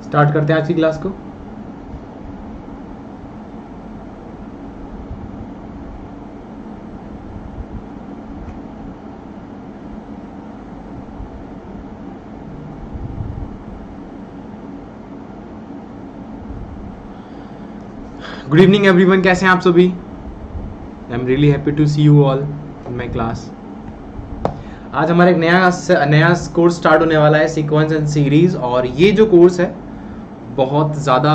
Start करते हैं आज की क्लास को। गुड इवनिंग एवरीवन, कैसे हैं आप सभी? I am really happy to see you all in my class. आज हमारा एक नया कोर्स स्टार्ट होने वाला है, सीक्वेंस एंड सीरीज। और ये जो कोर्स है बहुत ज़्यादा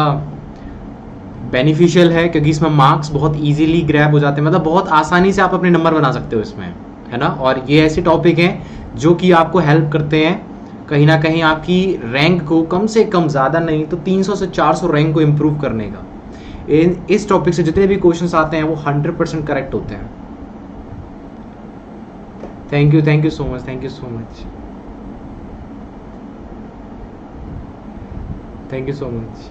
बेनिफिशियल है क्योंकि इसमें मार्क्स बहुत इजीली ग्रैब हो जाते हैं, मतलब बहुत आसानी से आप अपने नंबर बना सकते हो इसमें, है ना। और ये ऐसे टॉपिक हैं जो कि आपको हेल्प करते हैं कहीं ना कहीं आपकी रैंक को कम से कम, ज़्यादा नहीं तो 300 से 400 रैंक को इम्प्रूव करने का। इस टॉपिक से जितने भी क्वेश्चंस आते हैं वो 100% करेक्ट होते हैं। Thank you so much, thank you so much, thank you so much.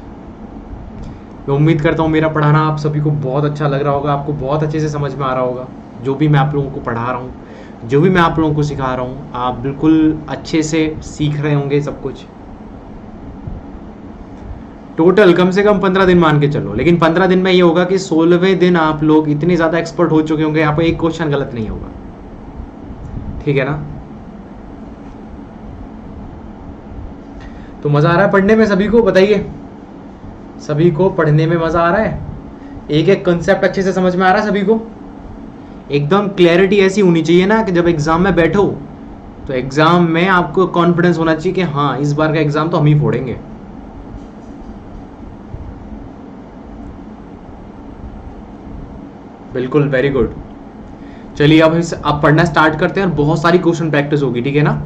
मैं उम्मीद करता हूँ मेरा पढ़ाना आप सभी को बहुत अच्छा लग रहा होगा, आपको बहुत अच्छे से समझ में आ रहा होगा। जो भी मैं आप लोगों को पढ़ा रहा हूँ, जो भी मैं आप लोगों को सिखा रहा हूँ, आप बिल्कुल अच्छे से सीख रहे होंगे सब कुछ। टोटल कम से कम 15 दिन मान के चलो, लेकिन 15 दिन में ये होगा कि 16वें दिन आप लोग इतने ज़्यादा एक्सपर्ट हो चुके होंगे, यहाँ पर एक क्वेश्चन गलत नहीं होगा, ठीक है ना। तो मज़ा आ रहा है पढ़ने में सभी को? बताइए, सभी को पढ़ने में मज़ा आ रहा है? एक एक कंसेप्ट अच्छे से समझ में आ रहा है सभी को? एकदम क्लैरिटी ऐसी होनी चाहिए ना कि जब एग्ज़ाम में बैठो तो एग्ज़ाम में आपको कॉन्फिडेंस होना चाहिए कि हाँ, इस बार का एग्ज़ाम तो हम ही फोड़ेंगे। बिल्कुल, वेरी गुड। चलिए अब पढ़ना स्टार्ट करते हैं और बहुत सारी क्वेश्चन प्रैक्टिस होगी, ठीक है ना।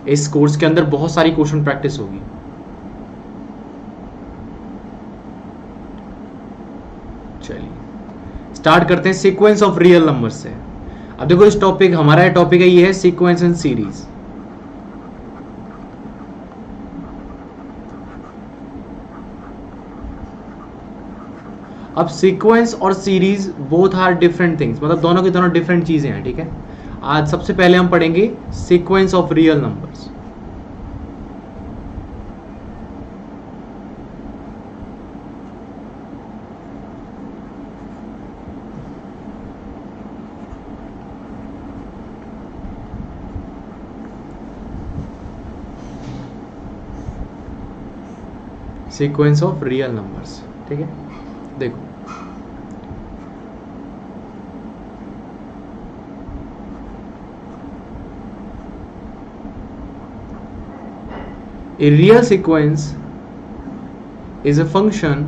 इस कोर्स के अंदर बहुत सारी क्वेश्चन प्रैक्टिस होगी। चलिए स्टार्ट करते हैं सीक्वेंस ऑफ रियल नंबर से। अब देखो इस टॉपिक, हमारा टॉपिक है ये है सीक्वेंस एंड सीरीज। अब सीक्वेंस और series both are different things, मतलब दोनों की दोनों डिफरेंट चीजें हैं, ठीक है। आज सबसे पहले हम पढ़ेंगे sequence of real numbers. Sequence of real numbers, ठीक है। देखो a real sequence is a function.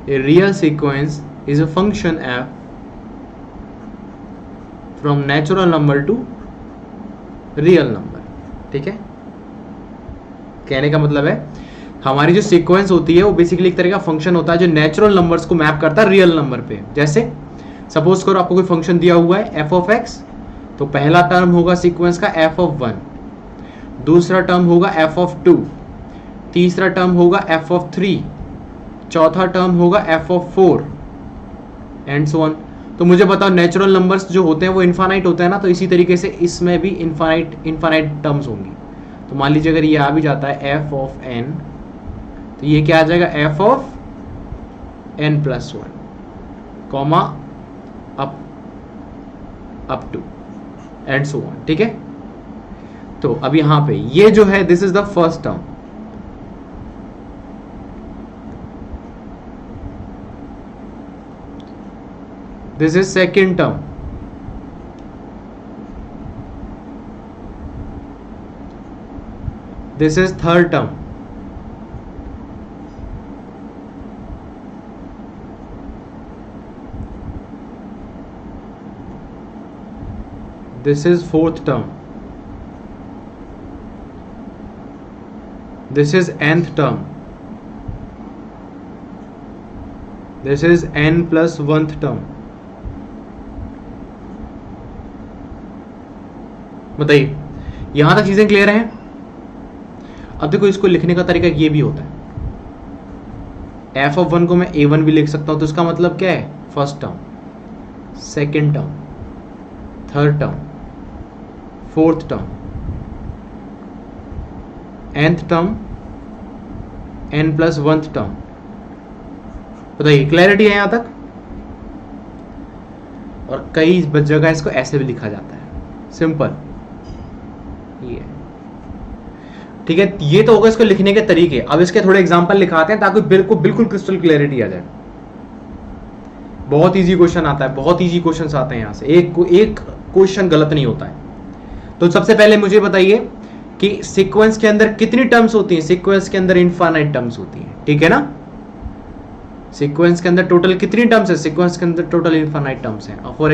A real sequence is a function f from natural number to real number, ठीक है। कहने का मतलब है हमारी जो सीक्वेंस होती है वो बेसिकली एक तरह का फंक्शन होता है जो नेचुरल नंबर्स को मैप करता है रियल नंबर पे। जैसे सपोज करो आपको कोई फंक्शन दिया हुआ है f ऑफ x, तो पहला टर्म होगा सीक्वेंस का f ऑफ 1, दूसरा टर्म होगा f ऑफ 2, तीसरा टर्म होगा f ऑफ 3, चौथा टर्म होगा f of 4 and so on. तो मुझे बताओ नेचुरल नंबर्स जो होते हैं वो इनफाइनाइट होते हैं ना, तो इसी तरीके से इसमें भी इनफाइनाइट टर्म्स होंगी। तो मान लीजिए अगर ये आ भी जाता है f ऑफ n, तो ये क्या आ जाएगा f of n plus 1 comma up to and so on, ठीक है। तो अब यहां पे ये जो है this is the first term, this is second term, this is third term, this is fourth term, this is nth term, this is n plus 1th term। बताइए यहां तक चीजें क्लियर हैं? अब देखो इसको लिखने का तरीका ये भी होता है, f ऑफ 1 को मैं a1 भी लिख सकता हूं, तो इसका मतलब क्या है, first term, second term, third term, fourth term, nth term n plus 1th term. बताइए क्लैरिटी है यहां तक? और कई जगह इसको ऐसे भी लिखा जाता है, सिंपल ये। ठीक है, ये तो होगा इसको लिखने के तरीके। अब इसके थोड़े एग्जांपल लिखाते हैं ताकि बिल्कुल क्रिस्टल क्लैरिटी आ जाए। बहुत इजी क्वेश्चन आता है, बहुत इजी क्वेश्चन आते हैं यहां से, एक क्वेश्चन गलत नहीं होता है। तो सबसे पहले मुझे बताइए कि सीक्वेंस के अंदर कितनी टर्म्स होती हैं? सीक्वेंस के अंदर इनफाइनाइट टर्म्स होती हैं, ठीक है ना? सीक्वेंस के अंदर टोटल कितनी टर्म्स है? सीक्वेंस के अंदर टोटल इनफाइनाइट टर्म्स हैं। फॉर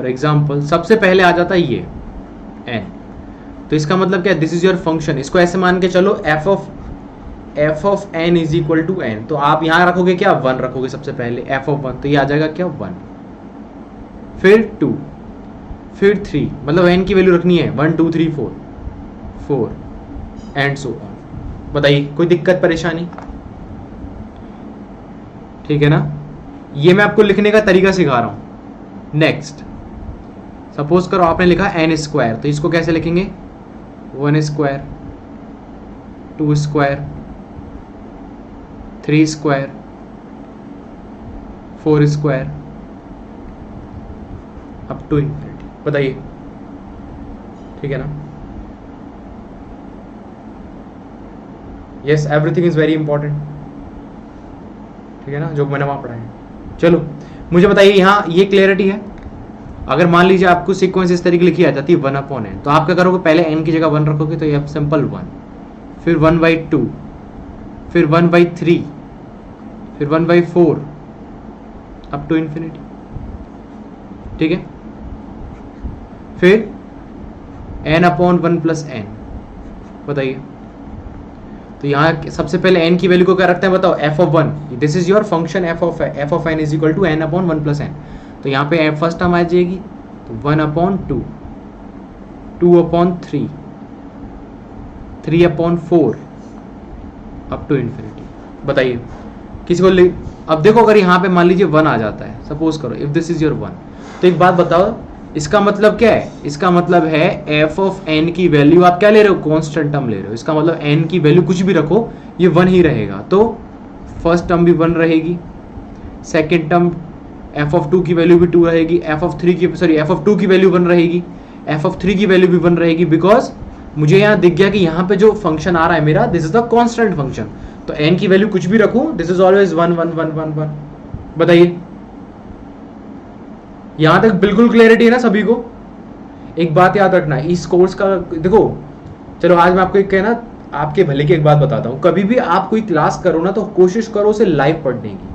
एग्जांपल सबसे पहले आ जाता है ये n। तो इसका मतलब क्या है? This is your function. इसको ऐसे मान के चलो f of n is equal to n। तो आप यहां रखोगे क्या? 1 रखोगे सबसे पहले, f ऑफ 1। तो ये आ जाएगा क्या? 1, फिर 2, फिर 3, मतलब n की वैल्यू रखनी है 1 2 3 4 एंड सो ऑन। बताइए कोई दिक्कत परेशानी? ठीक है ना? ये मैं आपको लिखने का तरीका सिखा रहा हूं। नेक्स्ट, सपोज करो आपने लिखा n स्क्वायर, तो इसको कैसे लिखेंगे? 1 square, 2 square, 3 square, 4 square, up to infinity. बताइए ठीक है ना? Yes, everything is very important, ठीक है ना, जो मैंने वहां पढ़ा है। चलो मुझे बताइए यहां ये क्लियरिटी है? अगर मान लीजिए आपको सीक्वेंस इस तरीके लिखी आ जाती है 1/n, तो आप क्या करोगे? पहले n की जगह 1 रखोगे, तो ये सिंपल 1, फिर 1/2, फिर 1/3, फिर 1/4 अप टू इंफिनिटी। ठीक है, फिर n/1 + n। बताइए, तो यहाँ सबसे पहले n की वैल्यू को क्या रखते हैं बताओ? f of 1। This is your function f of n is equal to n/1 + n। तो यहाँ पे फर्स्ट टर्म आ जाएगी, तो 1/2, 2/3, 3/4 अप टू इंफिनिटी। बताइए किसी को अब देखो, अगर यहाँ पे मान लीजिए 1 आ जाता है, सपोज करो इफ दिस इज योर 1, तो एक बात बताओ, इसका मतलब क्या है? इसका मतलब है f ऑफ n की वैल्यू आप क्या ले रहे हो? कांस्टेंट टर्म ले रहे हो। इसका मतलब n की वैल्यू कुछ भी रखो, ये 1 ही रहेगा। तो फर्स्ट टर्म भी 1 रहेगी, सेकेंड टर्म f ऑफ 2 की वैल्यू भी 2 रहेगी, f ऑफ 2 की वैल्यू 1 रहेगी, f ऑफ 3 की वैल्यू भी 1 रहेगी, बिकॉज मुझे यहाँ दिख गया कि यहाँ पे जो फंक्शन आ रहा है मेरा, this is the constant function. तो n की वैल्यू कुछ भी रखूं, दिस इज ऑलवेज 1 1 1 1 1। बताइए यहां तक बिल्कुल क्लियरिटी है ना सभी को? एक बात याद रखना, इस कोर्स का देखो, चलो आज मैं आपको एक कहना आपके भले की एक बात बताता हूँ। कभी भी आप कोई क्लास करो ना, तो कोशिश करो उसे लाइव पढ़ने की।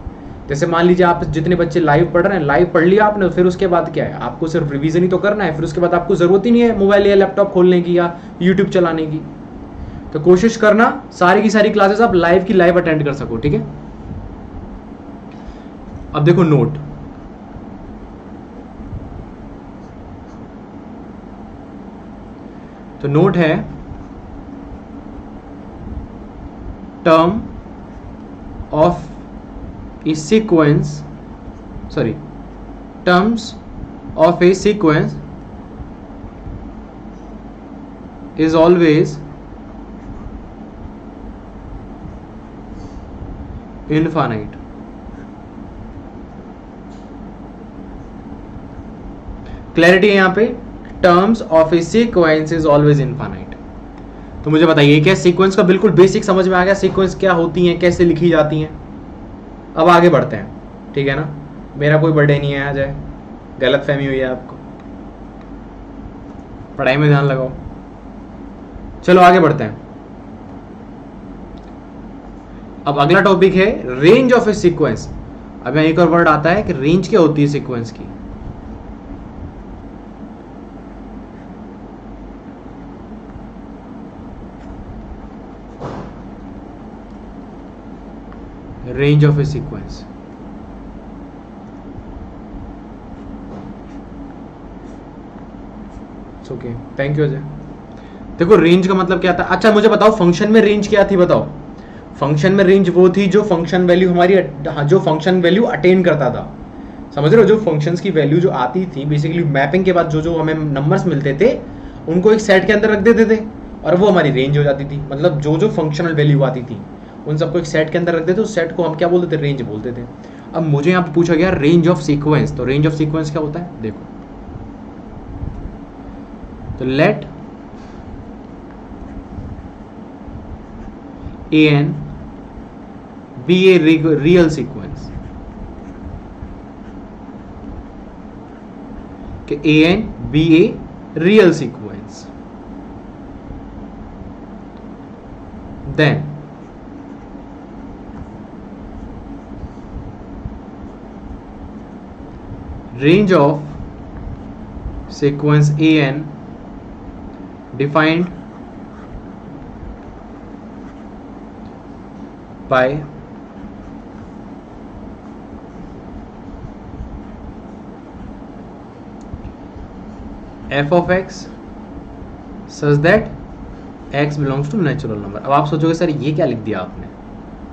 जैसे मान लीजिए आप जितने बच्चे लाइव पढ़ रहे हैं, लाइव पढ़ लिया आपने, फिर उसके बाद क्या है? आपको सिर्फ रिवीजन ही तो करना है, फिर उसके बाद आपको जरूरत ही नहीं है मोबाइल या लैपटॉप खोलने की या यूट्यूब चलाने की। तो कोशिश करना सारी की सारी क्लासेस आप लाइव की लाइव अटेंड कर सको, ठीक है? अब देखो नोट, तो नोट है term of a sequence, terms of a sequence is always infinite। Clarity है यहाँ पे? Terms of A sequence is always infinite. तो मुझे बताइए क्या सीक्वेंस का बिल्कुल बेसिक समझ में आ गया? सीक्वेंस क्या होती हैं, कैसे लिखी जाती हैं? अब आगे बढ़ते हैं, ठीक है ना? मेरा कोई बर्थडे नहीं है आज, है गलत फहमी हुई है आपको, पढ़ाई में ध्यान लगाओ। चलो आगे बढ़ते हैं। अब अगला टॉपिक है रेंज ऑफ ए सीक्वेंस। अब यहाँ एक और वर्ड आता है कि रेंज क्या होती है सीक्वेंस की। Range of A sequence, okay, thank you Ajay. देखो रेंज का मतलब क्या था? अच्छा मुझे बताओ फंक्शन में रेंज क्या थी? बताओ फंक्शन में रेंज वो थी जो फंक्शन वैल्यू हमारी, जो फंक्शन वैल्यू अटेन करता था, समझ रहे हो, जो फंक्शंस की वैल्यू जो आती थी बेसिकली मैपिंग के बाद, जो जो हमें नंबर्स मिलते थे उनको एक सेट के अंदर रख देते थे और वो हमारी रेंज हो जाती थी। मतलब जो जो फंक्शनल वैल्यू आती थी उन सबको एक सेट के अंदर रख देते, उस सेट को हम क्या बोलते थे, रेंज बोलते थे। अब मुझे यहाँ पे पूछा गया रेंज ऑफ सीक्वेंस, तो रेंज ऑफ सीक्वेंस क्या होता है देखो, तो late an be a real sequence, कि an be a real sequence, then range of sequence an defined by f of x such that x belongs to natural number. अब आप सोचोगे sir ये क्या लिख दिया आपने,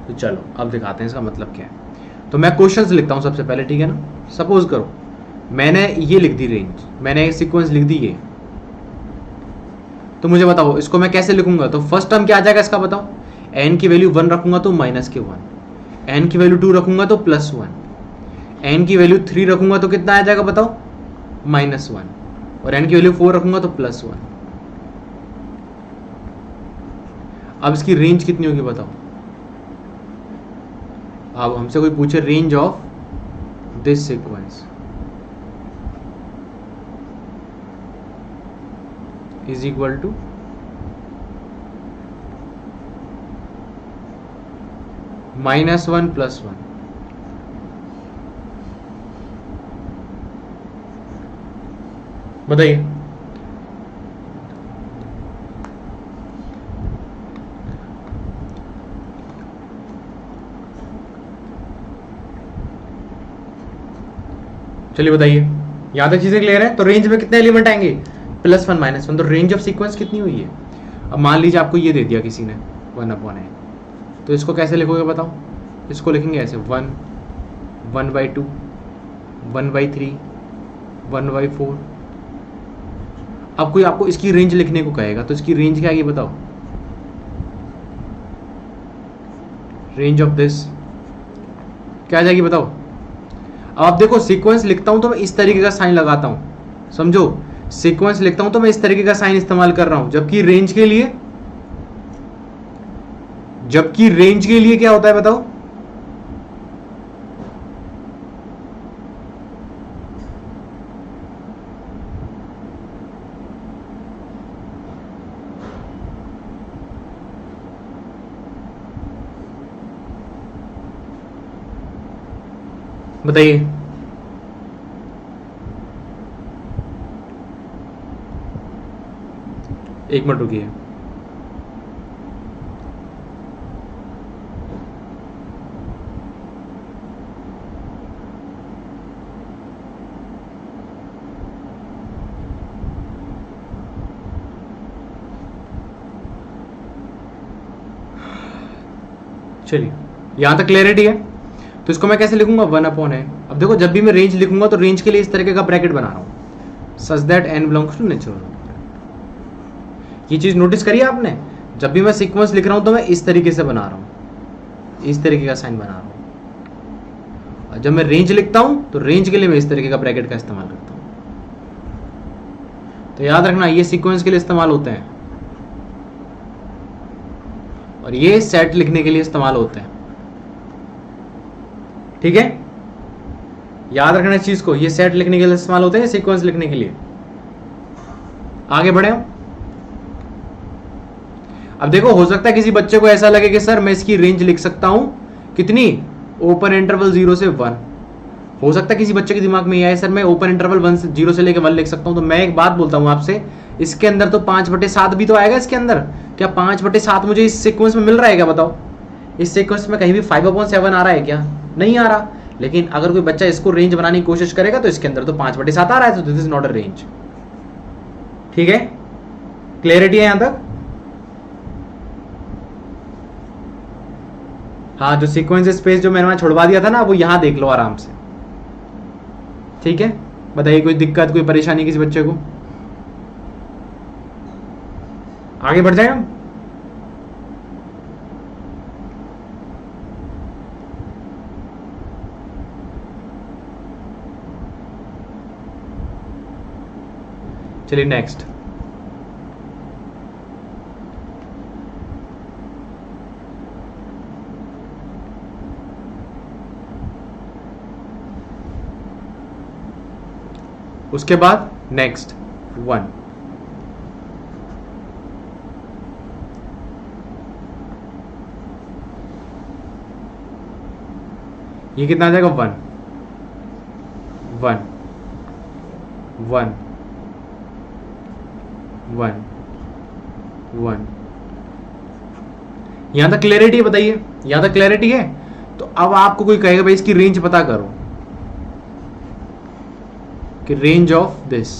तो चलो अब दिखाते हैं इसका मतलब क्या है। तो मैं क्वेश्चंस लिखता हूँ सबसे पहले, ठीक है ना। सपोज करो मैंने ये लिख दी रेंज, मैंने एक सीक्वेंस लिख दी ये, तो मुझे बताओ इसको मैं कैसे लिखूंगा। तो फर्स्ट टर्म क्या आ जाएगा इसका बताओ, n की वैल्यू 1 रखूंगा तो माइनस के 1, n की वैल्यू 2 रखूंगा तो +1, n की वैल्यू 3 रखूंगा तो कितना आ जाएगा बताओ, -1, और n की वैल्यू 4 रखूंगा तो +1। अब इसकी रेंज कितनी होगी बताओ। अब हमसे कोई पूछे range of this sequence is equal to -1 +1। बताइए चलिए बताइए, यहां तक चीजें क्लियर है। तो रेंज में कितने एलिमेंट आएंगे, +1 -1। तो रेंज ऑफ सीक्वेंस कितनी हुई है। अब मान लीजिए आपको ये दे दिया किसी ने 1/n, तो इसको कैसे लिखोगे बताओ। इसको लिखेंगे ऐसे 1, 1/2, 1/3, 1/4। अब कोई आपको इसकी रेंज लिखने को कहेगा तो इसकी रेंज क्या आएगी बताओ, रेंज ऑफ दिस क्या आ जाएगी बताओ। अब आप देखो सीक्वेंस लिखता हूं तो मैं इस तरीके का साइन लगाता हूं, समझो, सीक्वेंस लिखता हूं तो मैं इस तरीके का साइन इस्तेमाल कर रहा हूं, जबकि रेंज के लिए क्या होता है बताओ, बताइए। एक मिनट रुकिए, चलिए यहां तक क्लियरिटी है। तो इसको मैं कैसे लिखूंगा, 1/n। अब देखो जब भी मैं रेंज लिखूंगा तो रेंज के लिए इस तरीके का ब्रैकेट बना रहा हूं, such that n belongs to natural number. ये चीज नोटिस करिए आपने, जब भी मैं सीक्वेंस लिख रहा हूं तो मैं इस तरीके से बना रहा हूं, इस तरीके का साइन बना रहा हूं। और जब मैं रेंज लिखता हूं तो रेंज के लिए मैं इस तरीके का ब्रैकेट का इस्तेमाल करता हूं। तो याद रखना ये सीक्वेंस के लिए इस्तेमाल होते हैं और ये सेट लिखने के लिए इस्तेमाल होते हैं, ठीक है। याद रखना इस चीज को, ये सेट लिखने के लिए इस्तेमाल होते हैं, सीक्वेंस लिखने के लिए। आगे बढ़े हम। अब देखो हो सकता है किसी बच्चे को ऐसा लगे कि सर मैं इसकी रेंज लिख सकता हूं कितनी, ओपन इंटरवल 0 से 1। हो सकता है किसी बच्चे के दिमाग में ये आए सर मैं ओपन इंटरवल 0 से लेकर 1 लिख सकता हूं। तो मैं एक बात बोलता हूं आपसे, इसके अंदर तो 5/7 भी तो आएगा इसके अंदर। क्या 5/7 मुझे इस सीक्वेंस में मिल रहा है क्या बताओ। इस सीक्वेंस में कहीं भी 5/7 आ रहा है क्या, नहीं आ रहा। लेकिन अगर कोई बच्चा इसको रेंज बनाने की कोशिश करेगा तो इसके अंदर तो 5/7 आ रहा है, तो this is not a range. ठीक है, क्लियरिटी है यहां तक। हाँ, जो सीक्वेंस स्पेस जो मैंने वहां छुड़वा दिया था ना, वो यहां देख लो आराम से। ठीक है, बताइए कोई दिक्कत, कोई परेशानी किसी बच्चे को? आगे बढ़ जाए हम। चलिए नेक्स्ट। उसके बाद नेक्स्ट 1, ये कितना आ जाएगा? 1 1 1 1 1। यहां तक क्लैरिटी है? बताइए, यहां तक क्लैरिटी है? तो अब आपको कोई कहेगा भाई इसकी रेंज पता करो, कि रेंज ऑफ दिस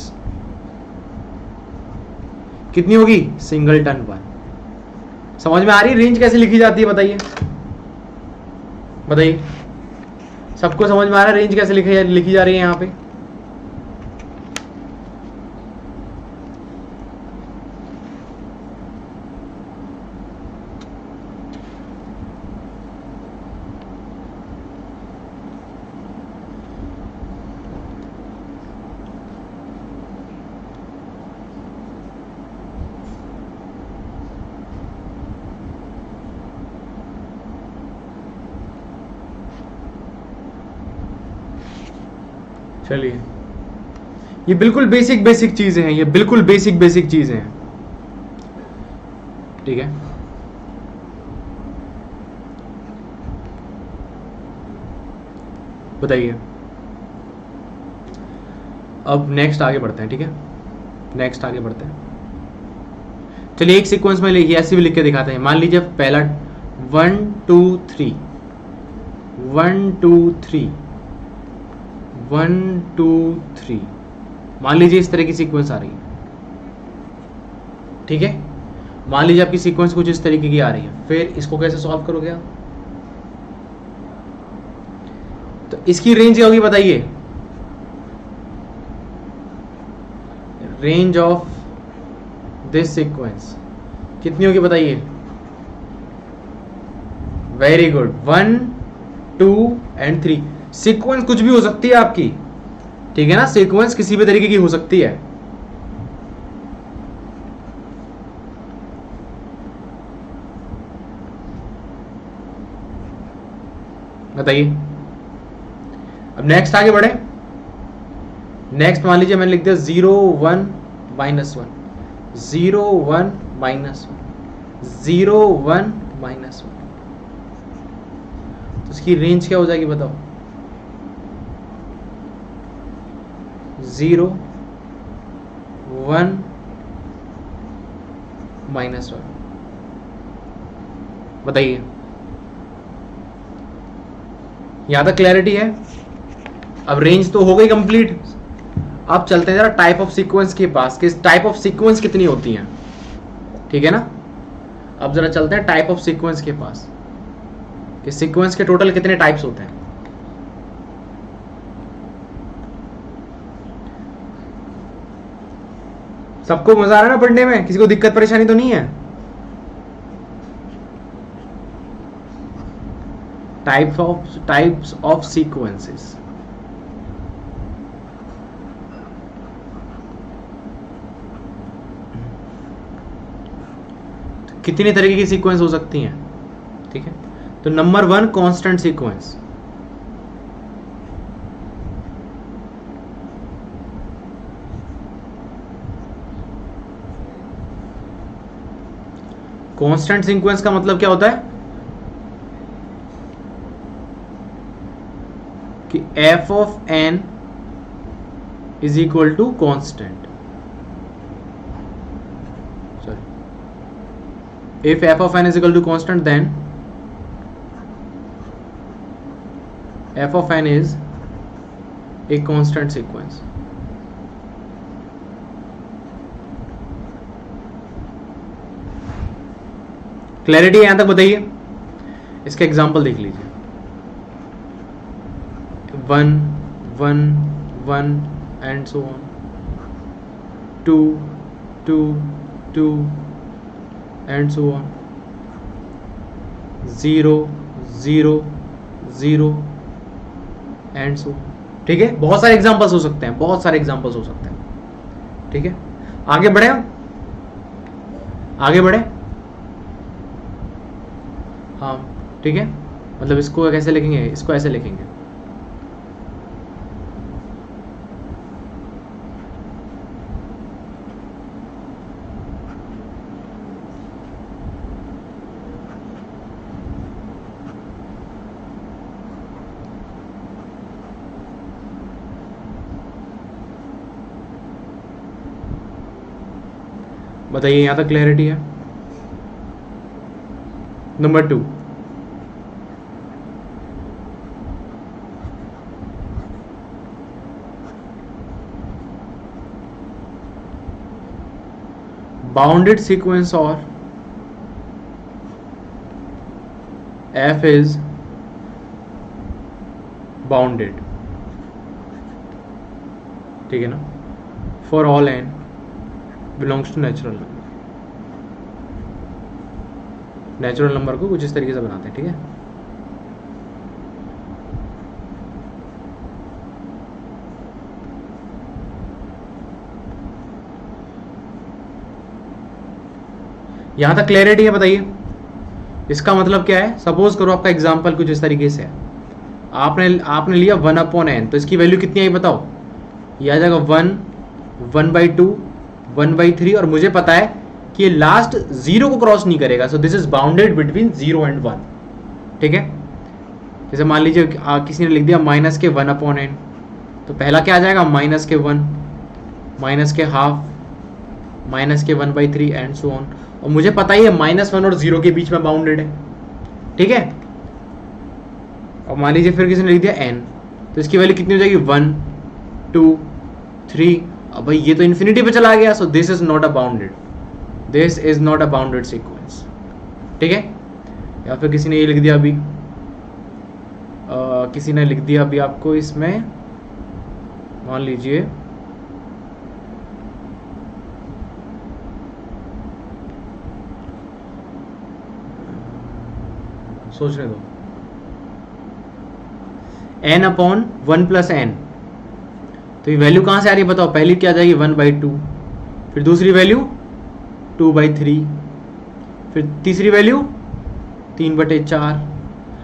कितनी होगी? सिंगलटन 1। समझ में आ रही है रेंज कैसे लिखी जाती है? बताइए बताइए, सबको समझ में आ रहा है रेंज कैसे लिखी जा रही है यहां पे? चलिए, ये बिल्कुल बेसिक बेसिक चीजें हैं, ये बिल्कुल बेसिक बेसिक चीजें हैं। ठीक है, बताइए। अब नेक्स्ट आगे बढ़ते हैं। ठीक है, नेक्स्ट आगे बढ़ते हैं। चलिए एक सीक्वेंस में लिखिए, ऐसे भी लिख के दिखाते हैं। मान लीजिए पहला 1 2 3 1 2 3 1 2 3, मान लीजिए इस तरह की सीक्वेंस आ रही है। ठीक है, मान लीजिए आपकी सीक्वेंस कुछ इस तरीके की आ रही है, फिर इसको कैसे सॉल्व करोगे आप? तो इसकी रेंज क्या होगी बताइए? रेंज ऑफ दिस सीक्वेंस कितनी होगी बताइए? Very good, 1 2 and 3। सीक्वेंस कुछ भी हो सकती है आपकी, ठीक है ना? सीक्वेंस किसी भी तरीके की हो सकती है। बताइए। अब नेक्स्ट आगे बढ़े। नेक्स्ट मान लीजिए मैंने लिख दिया 0 1 -1 0 1 -1 0 1 -1, तो इसकी रेंज क्या हो जाएगी बताओ? 0 1 -1, बताइए। यहां तक क्लैरिटी है? अब रेंज तो हो गई कंप्लीट। अब चलते हैं जरा टाइप ऑफ सीक्वेंस के पास, कि टाइप ऑफ सीक्वेंस कितनी होती हैं। ठीक है ना? अब जरा चलते हैं टाइप ऑफ सीक्वेंस के पास, कि सीक्वेंस के टोटल कितने टाइप्स होते हैं। सबको मजा आ रहा है ना पढ़ने में? किसी को दिक्कत परेशानी तो नहीं है? Types of sequences. कितनी तरीके की सीक्वेंस हो सकती हैं? ठीक है, तो number 1 constant sequence. Constant sequence का मतलब क्या होता है? कि f of n is equal to constant. Sorry, if f of n is equal to constant, then f of n is a constant sequence. Clarity यहां तक बताइए। इसका एग्जाम्पल देख लीजिए, 1 1 1 and so on, 2 2 2 and so on, 0 0 0 and so on. ठीक है, बहुत सारे एग्जांपल्स हो सकते हैं, बहुत सारे एग्जांपल्स हो सकते हैं। ठीक है, आगे बढ़े हम, आगे बढ़े। हाँ ठीक है, मतलब इसको कैसे लिखेंगे, इसको ऐसे लिखेंगे, बताइए यहां तक क्लैरिटी है। नंबर 2, बाउंडेड सीक्वेंस और f is बाउंडेड, ठीक है ना, for all n belongs to natural number. Natural number को कुछ इस तरीके से बनाते हैं, ठीक है। यहां तक क्लियरिटी है, बताइए इसका मतलब क्या है। सपोज करो आपका एग्जांपल कुछ इस तरीके से है, आपने लिया 1/n, तो इसकी वैल्यू कितनी आई बताओ। ये आ जाएगा 1 1/2 1/3, और मुझे पता है कि ये लास्ट 0 को क्रॉस नहीं करेगा, so this is bounded between 0 and 1। ठीक है, जैसे मान लीजिए किसी ने लिख दिया -1/n, तो पहला क्या आ जाएगा -1 -1/2 -1/3 एंड सो ऑन। और मुझे पता ही है -1 और 0 के बीच में बाउंडेड है, ठीक है। और मान लीजिए फिर किसी ने लिख दिया n, तो इसकी वैल्यू कितनी हो जाएगी 1 2 3। अब भाई ये तो इन्फिनिटी पे चला गया, so this is not a bounded, this is not a bounded sequence, ठीक है। या फिर किसी ने ये लिख दिया अभी, किसी ने लिख दिया अभी आपको इसमें, मान लीजिए सोचने दो, n/1 + n, तो ये वैल्यू कहां से आ रही है बताओ। पहली क्या आ जाएगी 1/2, फिर दूसरी वैल्यू 2/3, फिर तीसरी वैल्यू 3/4।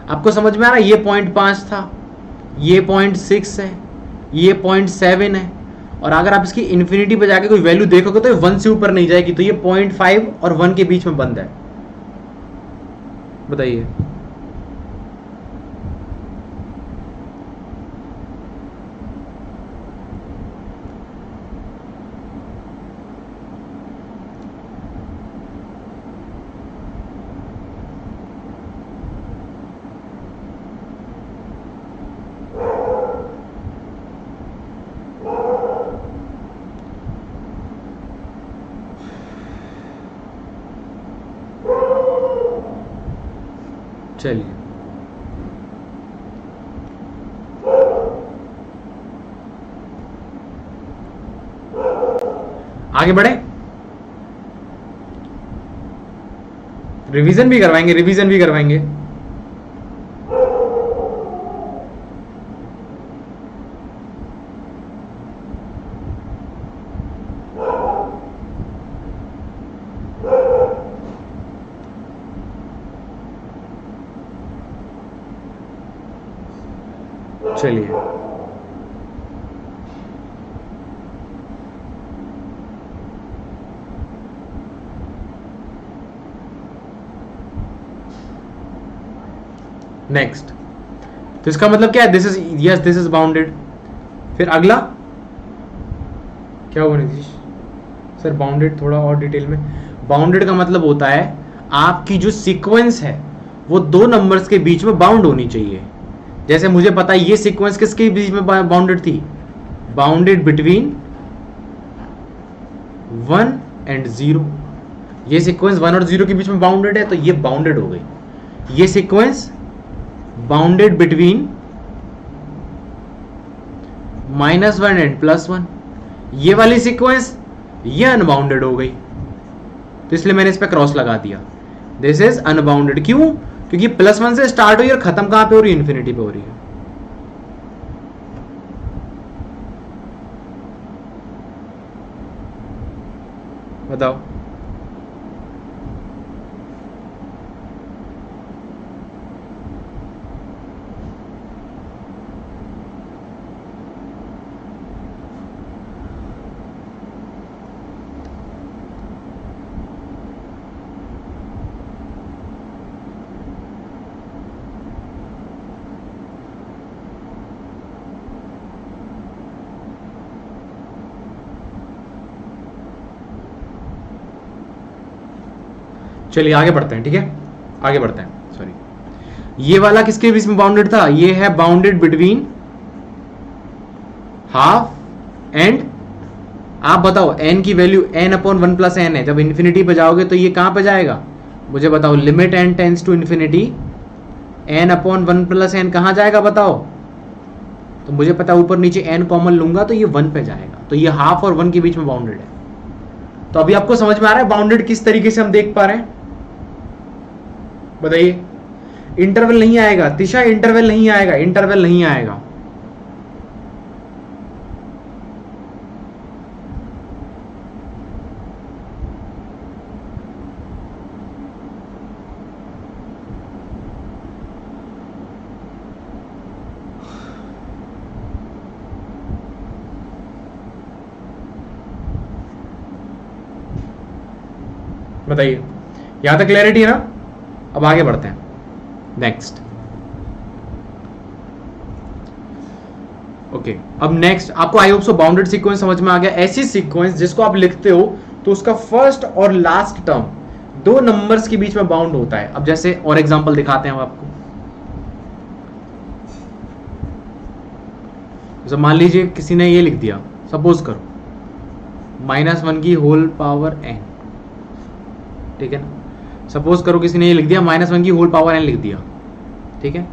आपको समझ में आ रहा है, ये 0.5 था, ये 0.6 है, ये 0.7 है, और अगर आप इसकी इन्फिनिटी पे जाके कोई वैल्यू देखोगे तो ये 1 से ऊपर नहीं जाएगी, तो ये 0.5 और 1 के बीच में बंद है। बताइए चलिए आगे बढ़े, रिवीजन भी करवाएंगे, रिवीजन भी करवाएंगे। चलिए नेक्स्ट, तो इसका मतलब क्या है, this is yes this is bounded. फिर अगला क्या होगा नीतीश सर, बाउंडेड थोड़ा और डिटेल में। बाउंडेड का मतलब होता है आपकी जो सीक्वेंस है वो दो नंबर्स के बीच में बाउंड होनी चाहिए। जैसे मुझे पता है ये सीक्वेंस किसके बीच में बाउंडेड थी, बाउंडेड बिटवीन 1 एंड 0। ये सीक्वेंस 1 और 0 के बीच में बाउंडेड है, तो ये बाउंडेड हो गई। ये सीक्वेंस बाउंडेड बिटवीन -1 एंड +1, ये वाली सीक्वेंस ये अनबाउंडेड हो गई, तो इसलिए मैंने इस पे क्रॉस लगा दिया, दिस इज अनबाउंडेड। क्यों? क्योंकि +1 से स्टार्ट हुई और खत्म कहां पे हो रही है? इन्फिनिटी पे हो रही है। बताओ। चलिए आगे बढ़ते हैं, ठीक है, आगे बढ़ते हैं। सॉरी, ये वाला किसके बीच में बाउंडेड था? ये है बाउंडेड बिटवीन हाफ एंड, आप बताओ n की वैल्यू n/1 + n है, जब इन्फिनिटी पे जाओगे तो ये कहां पे जाएगा? मुझे बताओ, limit n tends to infinity, n/1 + n कहां जाएगा बताओ? तो मुझे पता ऊपर नीचे n कॉमन लूंगा तो ये 1 पे जाएगा, तो ये हाफ और 1 के बीच में बाउंडेड है। तो अभी आपको समझ में आ रहा है बाउंडेड किस तरीके से हम देख पा रहे हैं? बताइए। इंटरवल नहीं आएगा तिशा, इंटरवल नहीं आएगा, इंटरवल नहीं आएगा। बताइए, यहां तक क्लैरिटी है ना? अब आगे बढ़ते हैं, नेक्स्ट। ओके, अब नेक्स्ट आपको I hope so bounded sequence समझ में आ गया। ऐसी सीक्वेंस जिसको आप लिखते हो तो उसका फर्स्ट और लास्ट टर्म 2 नंबर्स के बीच में बाउंड होता है। अब जैसे और एग्जांपल दिखाते हैं हम आपको। तो मान लीजिए किसी ने ये लिख दिया, सपोज करो -1 की होल पावर n, ठीक है ना? सपोज करो किसी ने ये लिख दिया -1 की होल पावर n लिख दिया, ठीक है?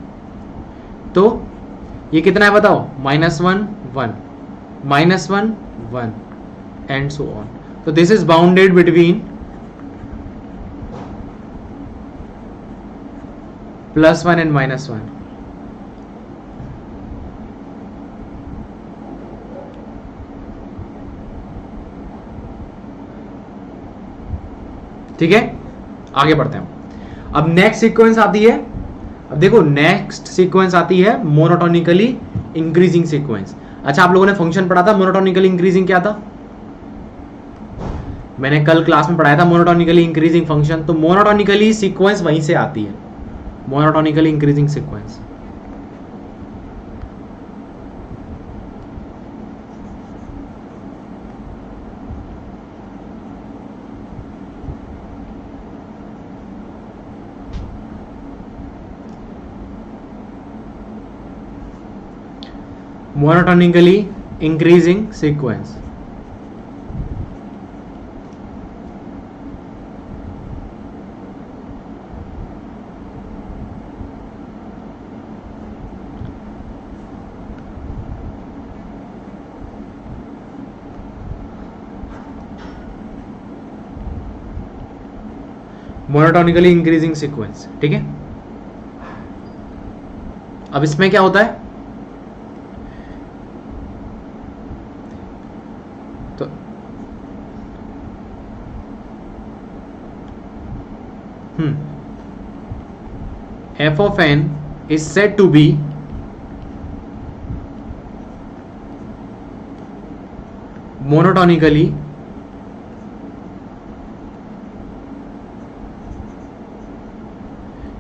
तो ये कितना है बताओ? -1 1 -1 1 एंड सो ऑन। तो this is bounded between +1 and -1। ठीक है, आगे बढ़ते हैं। अब नेक्स्ट सीक्वेंस आती है, अब देखो नेक्स्ट सीक्वेंस आती है मोनोटोनिकली इंक्रीजिंग सीक्वेंस। अच्छा, आप लोगों ने फंक्शन पढ़ा था मोनोटोनिकली इंक्रीजिंग क्या था? मैंने कल क्लास में पढ़ाया था मोनोटोनिकली इंक्रीजिंग फंक्शन। तो मोनोटोनिकली सीक्वेंस वहीं से आती है, monotonically increasing sequence. monotonically increasing sequence। Monotonically increasing sequence, ठीक है। अब इसमें क्या होता है? तो f of n is said to be monotonically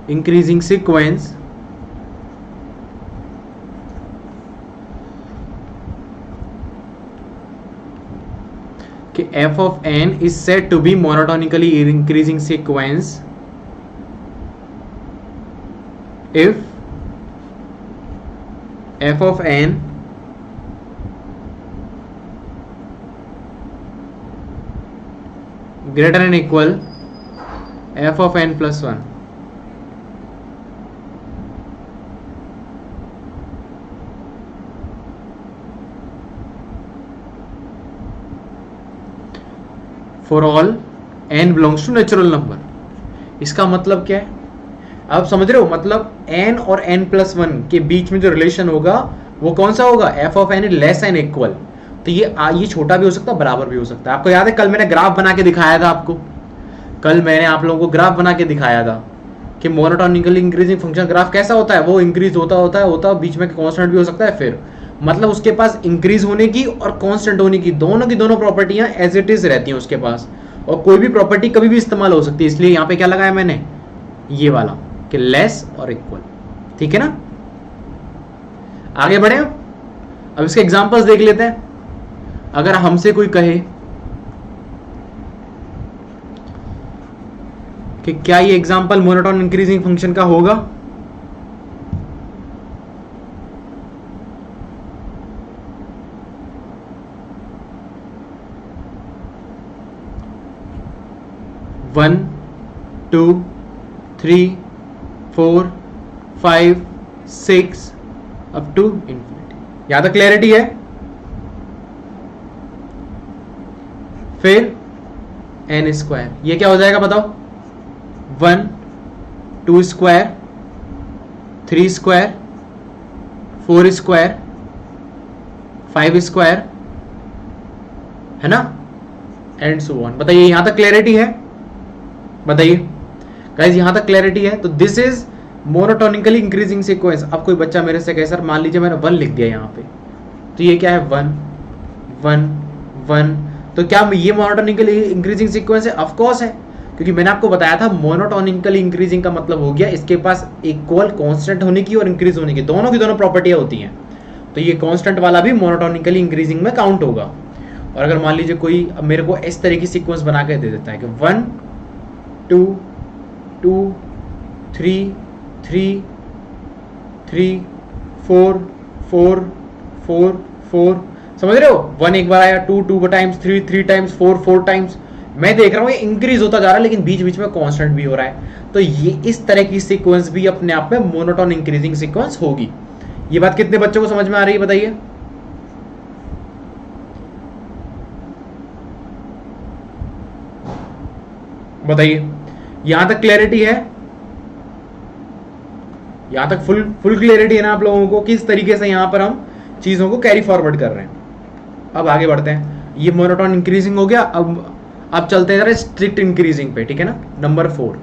increasing sequence कि f of n is said to be monotonically increasing sequence if f of n greater than equal f of n plus 1। For all n belongs to natural number. इसका मतलब क्या है, आप समझ रहे हो? मतलब n और n+1 के बीच में जो रिलेशन होगा वो कौन सा होगा? f of n is less and equal. तो ये छोटा भी हो सकता है, बराबर भी हो सकता है। आपको याद है कल मैंने ग्राफ बना के दिखाया था आपको, कल मैंने आप लोगों को ग्राफ बना के दिखाया था कि मोनोटोनिकली इंक्रीजिंग फंक्शन ग्राफ कैसा होता है, वो इंक्रीज होता है बीच में कांस्टेंट भी हो सकता है। फिर मतलब उसके पास इंक्रीज होने की और कांस्टेंट होने की दोनों प्रॉपर्टियां एज इट इज रहती हैं उसके पास, और कोई भी प्रॉपर्टी कभी भी इस्तेमाल हो सकती है। इसलिए यहाँ पे क्या लगाया मैंने, ये वाला कि लेस और इक्वल। ठीक है ना, आगे बढ़े। अब इसके एग्जांपल्स देख लेते हैं। अगर हमसे कोई कहे कि क्या ये एग्जांपल मोनोटोन इंक्रीजिंग फंक्शन का होगा, वन 2 3 4 5 6 अप टू इंफिनिटी। यहां तक क्लैरिटी है? फिर n स्क्वायर, ये क्या हो जाएगा बताओ? 1 2 स्क्वायर 3 स्क्वायर 4 स्क्वायर 5 स्क्वायर, है ना, एंड सो ऑन। बताइए यहां तक क्लैरिटी है? बताइए गाइस, यहां तक क्लैरिटी है? तो this is monotonically increasing sequence. अब कोई बच्चा मेरे से कहे सर मान लीजिए मैंने 1 लिख दिया यहाँ पे, तो ये क्या है? 1 1 1। तो क्या ये मोनोटोनिकली इंक्रीजिंग सीक्वेंस है? ऑफ कोर्स है, क्योंकि मैंने आपको बताया था मोनोटोनिकली इंक्रीजिंग का मतलब हो गया इसके पास इक्वल कांस्टेंट होने की और इंक्रीज होने की दोनों प्रॉपर्टियां होती हैं। तो ये कांस्टेंट वाला भी मोनोटोनिकली इंक्रीजिंग में काउंट होगा। और अगर मान लीजिए कोई मेरे को इस तरह की सीक्वेंस बना के दे देता है कि 1 2 2 3 3 3 4 4 4 4, समझ रहे हो? 1 एक बार आया, 2 2 टाइम्स, 3 3 टाइम्स, 4 4 टाइम्स। मैं देख रहा हूं ये इंक्रीज होता जा रहा है, लेकिन बीच बीच में कांस्टेंट भी हो रहा है। तो ये इस तरह की सीक्वेंस भी अपने आप में मोनोटोन इंक्रीजिंग सीक्वेंस होगी। ये बात कितने बच्चों को समझ में आ रही है बताइए? बताइए यहां तक क्लैरिटी है? यहां तक फुल क्लैरिटी है ना आप लोगों को, किस तरीके से यहां पर हम चीजों को कैरी फॉरवर्ड कर रहे हैं। अब आगे बढ़ते हैं। ये मोनोटोन इंक्रीजिंग हो गया। अब चलते हैं जरा स्ट्रिक्ट इंक्रीजिंग पे, ठीक है ना, नंबर 4।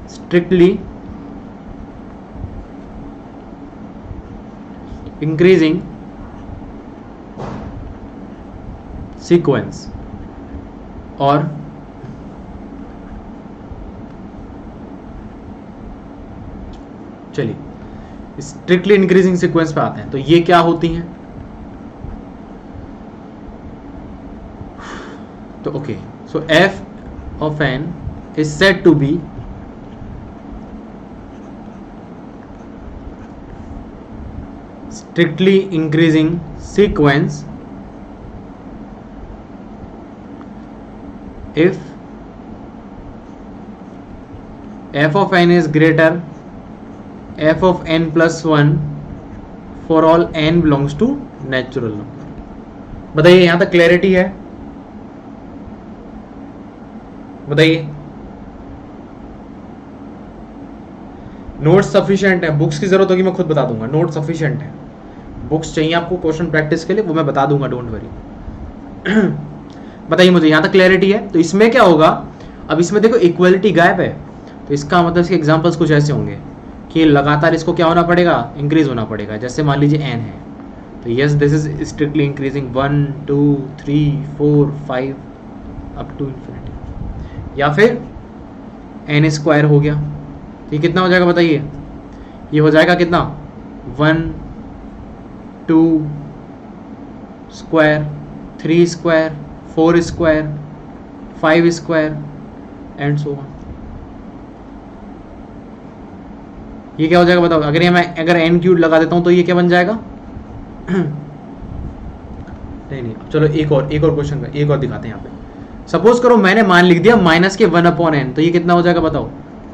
स्ट्रिक्टली इंक्रीजिंग सीक्वेंस, और चलिए स्ट्रिक्टली इंक्रीजिंग सीक्वेंस पे आते हैं। तो ये क्या होती हैं? तो okay, so f of n is said to be strictly increasing sequence if f of n is greater f of n+1 for all n belongs to natural number। बताइए यहां तक क्लैरिटी है? बताइए। नोट्स सफिशिएंट है? Books की जरूरत होगी मैं खुद बता दूंगा। नोट सफिशिएंट है। बुक्स चाहिए आपको क्वेश्चन प्रैक्टिस के लिए, वो मैं बता दूंगा, डोंट वरी। बताइए मुझे यहां तक क्लैरिटी है? तो इसमें क्या होगा, अब इसमें देखो इक्वलिटी गायब है, तो इसका मतलब इसके एग्जांपल्स कुछ ऐसे होंगे कि लगातार इसको क्या होना पड़ेगा? इंक्रीज होना पड़ेगा। जैसे मान लीजिए n है, तो yes this is strictly increasing 1 2 3 4 5 up to infinity. या फिर n स्क्वायर हो गया, ये कितना हो जाएगा बताइए? ये हो जाएगा कितना? 1 2 square 3 square 4 square 5 square and so on. ये क्या हो जाएगा बताओ? अगर n क्यूब लगा देता हूं तो ये क्या बन जाएगा? नहीं, चलो एक और क्वेश्चन का एक और दिखाते हैं यहाँ पे। सपोज करो मैंने मान लिख दिया -1/n, तो ये कितना हो जाएगा बताओ?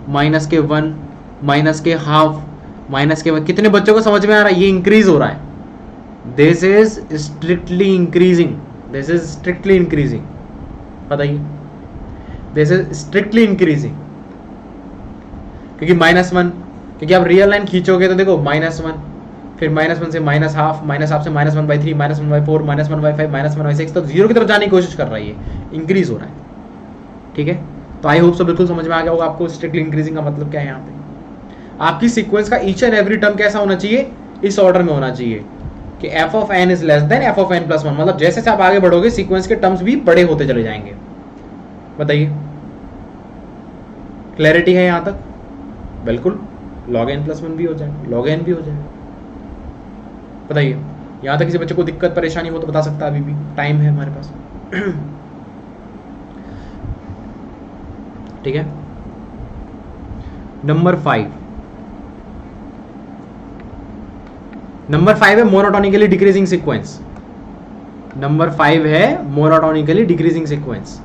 -1 -1/2 माइनस के बाद कितने बच्चों को समझ में आ रहा है? ये इंक्रीज हो रहा है, this is strictly increasing, this is strictly increasing, बताइए, दिस इज स्ट्रिक्टली इंक्रीजिंग, क्योंकि -1, क्योंकि आप रियल लाइन खींचोगे तो देखो -1, फिर -1 से -½ -½ से -1/3 -1/4 -1/5 -1/6, तो 0 की तरफ जाने की कोशिश कर रहा है, ये इंक्रीज हो रहा है, ठीक है। तो आई होप सो बिल्कुल समझ में आ गया होगा आपको स्ट्रिक्टली इंक्रीजिंग का मतलब क्या है। यहाँ पे आपकी सीक्वेंस का ईच एंड एवरी टर्म कैसा होना चाहिए? इस ऑर्डर में होना चाहिए कि f(n) is less than f(n+1), मतलब जैसे जैसे आप आगे बढ़ोगे सीक्वेंस के टर्म्स भी बड़े होते चले जाएंगे। बताइए, क्लैरिटी है यहां तक? बिल्कुल, log n+1 भी हो जाए, log n भी हो जाए। बताइए, यहां तक किसी बच्चे को दिक्कत परेशानी हो तो बता सकता है, अभी भी टाइम है हमारे पास। ठीक है। नंबर 5 है मोनोटोनिकली डिक्रीजिंग सीक्वेंस। नंबर 5 है monotonically decreasing sequence.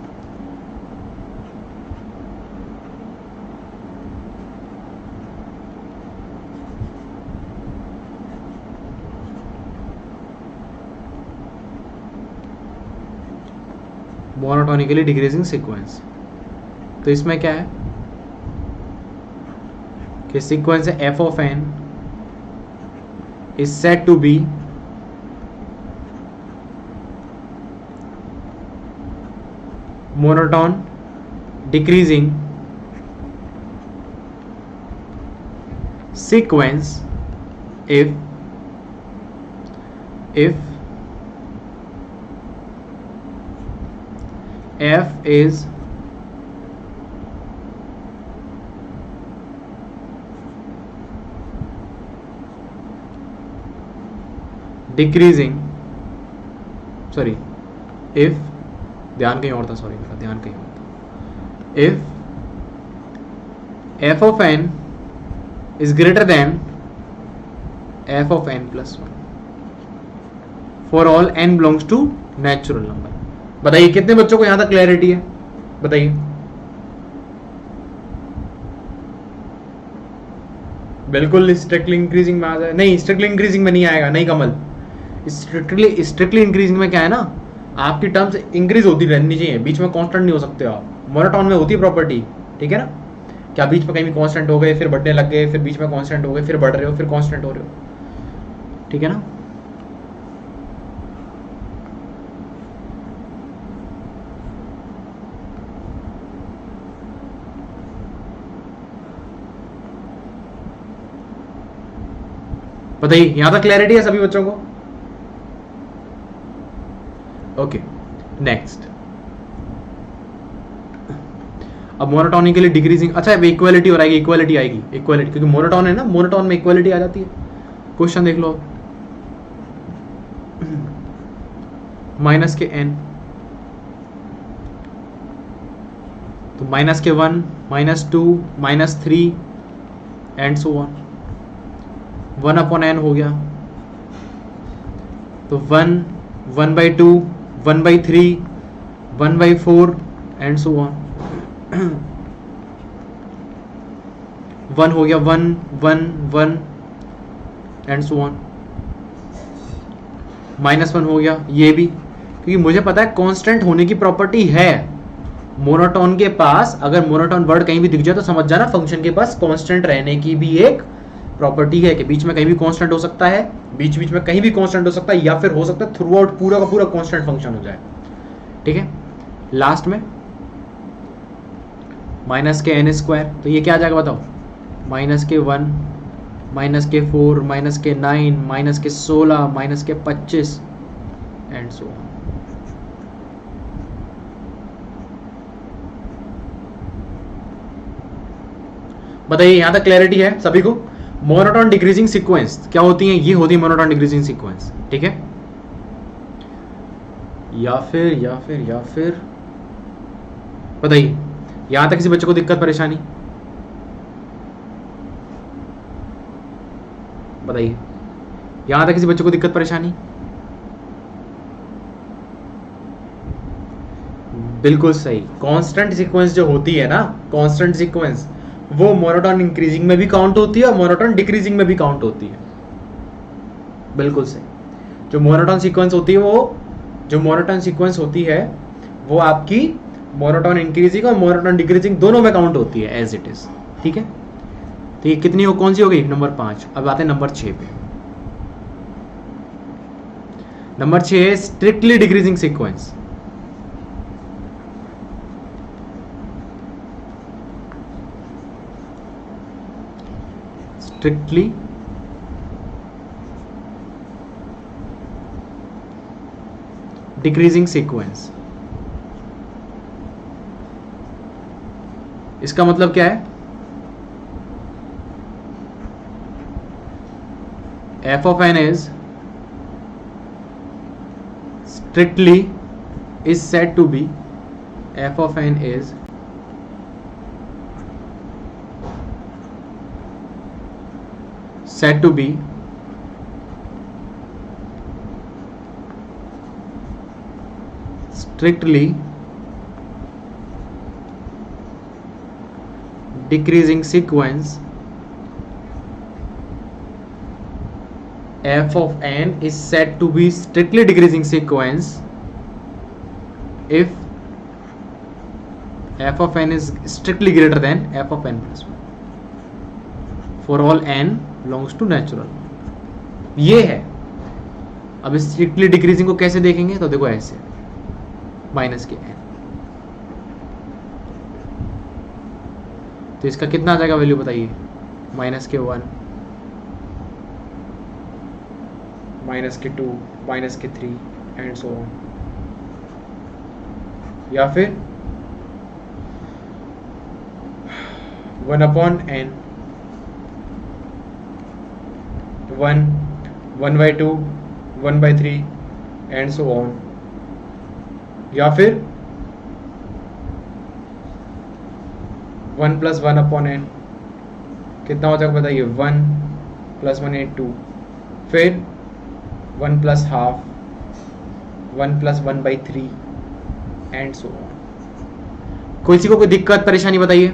Monotonically decreasing sequence, तो इसमें क्या है कि सीक्वेंस है f(n) is said to be monotone decreasing sequence if f is decreasing, sorry, if, ध्यान कहीं और था, सॉरी मेरा ध्यान कहीं और था, if f(n) is greater than f(n+1) for all n belongs to natural number. बताइए कितने बच्चों को यहां तक क्लैरिटी है? बताइए। बिल्कुल स्ट्रिक्टली इंक्रीजिंग में आ जाए? नहीं, स्ट्रिक्टली इंक्रीजिंग में नहीं आएगा, नहीं कमल। स्ट्रिक्टली इंक्रीजिंग में क्या है ना, आपकी टर्म्स इंक्रीज होती रहनी चाहिए, बीच में कांस्टेंट नहीं हो सकते आप। मोनोटोन में होती है प्रॉपर्टी, ठीक है ना, क्या बीच में कहीं भी कांस्टेंट हो गए, फिर बढ़ने लग गए, फिर बीच में कांस्टेंट हो गए, फिर बढ़ रहे हो, फिर कांस्टेंट हो रहे हो, ठीक है ना। बताइए, यहां तक क्लैरिटी है सभी बच्चों को? Okay, next. अब मोनोटोनिकली डिक्रीजिंग, अच्छा इक्वालिटी हो आएगी, इक्वालिटी आएगी, इक्वालिटी, क्योंकि मोनोटोन है ना, मोनोटोन में इक्वालिटी आ जाती है। क्वेश्चन देख लो, माइनस के n, तो -1, -2, -3 एंड सो ऑन, 1/n हो गया, तो 1, 1/2, 1/3, 1/4 एंड सो ऑन। 1 हो गया, 1, 1, 1 एंड सो ऑन। -1 हो गया, ये भी, क्योंकि मुझे पता है कांस्टेंट होने की प्रॉपर्टी है मोनोटोन के पास। अगर मोनोटोन वर्ड कहीं भी दिख जाए तो समझ जाना फंक्शन के पास कांस्टेंट रहने की भी एक प्रॉपर्टी है, कि बीच में कहीं भी कांस्टेंट हो सकता है, बीच बीच में कहीं भी कांस्टेंट हो सकता है, या फिर हो सकता है थ्रू आउट पूरा का पूरा कांस्टेंट फंक्शन हो जाए, ठीक है। लास्ट में -n², तो ये क्या आ जाएगा बताओ? -1, -4, -9, -16, -25 एंड सो ऑन। बताइए, यहां तक क्लैरिटी है सभी को? मोनोटोन डिक्रीजिंग सीक्वेंस क्या होती है? ये होती है मोनोटोन डिक्रीजिंग सीक्वेंस, ठीक है। या फिर बताइए, यहां तक किसी बच्चे को दिक्कत परेशानी? बताइए, यहां तक किसी बच्चे को दिक्कत परेशानी? बिल्कुल सही। कांस्टेंट सीक्वेंस जो होती है ना, कांस्टेंट सीक्वेंस वो मोनोटोन इंक्रीजिंग में भी काउंट होती है और मोनोटोन डिक्रीजिंग में भी काउंट होती है। बिल्कुल सही। जो मोनोटोन सीक्वेंस होती है वो आपकी मोनोटोन इंक्रीजिंग और मोनोटोन डिक्रीजिंग दोनों में काउंट होती है एज इट इज। ठीक है, तो ये कितनी हो, कौन सी हो गई? नंबर 5। अब आते हैं नंबर 6 पे। नंबर 6 है strictly decreasing sequence. Strictly decreasing sequence, इसका मतलब क्या है? f of n is strictly is said to be f of n is said to be strictly decreasing sequence. F of n is said to be strictly decreasing sequence if f of n is strictly greater than f of n plus 1 for all n belongs to natural। ये है। अब strictly decreasing को कैसे देखेंगे? तो देखो ऐसे, minus के n, तो इसका कितना आ जाएगा वैल्यू बताइए? माइनस के 1, माइनस के 2, माइनस के 3 एंड सो ऑन। या फिर 1 upon n, 1/2, 1/3 and so on. या फिर 1 + 1 अपॉन n, कितना हो जाएगा बताइए? 1 + 1 = 2, फिर 1 + ½ 1 + 1/3 एंड सो ऑन। किसी को कोई दिक्कत परेशानी बताइए?